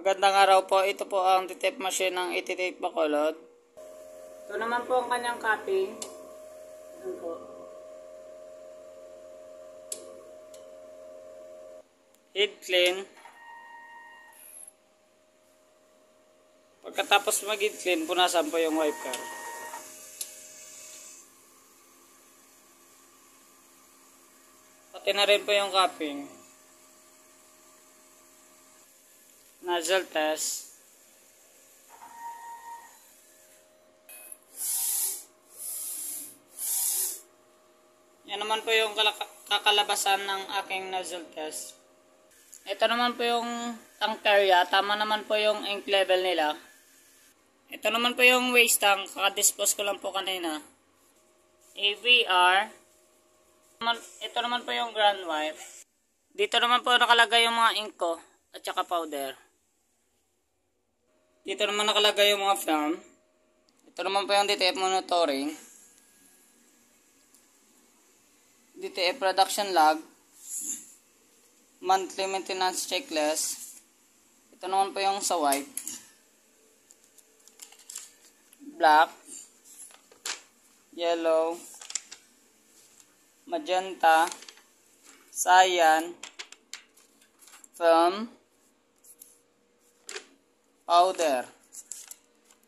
Magandang araw po. Ito po ang tape machine ng 88 Bacolod. Ito naman po ang kanyang cutting. Ito po. Head clean. Pagkatapos mag-head clean, punasan po yung wiper. Pati na rin po yung cupping. Nozzle test. Yan naman po yung kakalabasan ng aking nozzle test. Ito naman po yung tank area. Tama naman po yung ink level nila. Ito naman po yung waste tank. Kakadispose ko lang po kanina. AVR. Ito naman po yung ground wipe. Dito naman po nakalagay yung mga ink ko at saka powder. Dito naman nakalagay yung mga film. Ito naman po yung DTF monitoring. DTF production log. Monthly maintenance checklist. Ito naman po yung sa white. Black. Yellow. Magenta. Cyan. Film. Powder.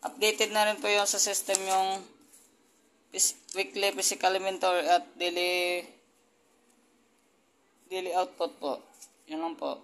Updated na rin po yung sa system yung weekly physical inventory at daily output po. Yun lang po.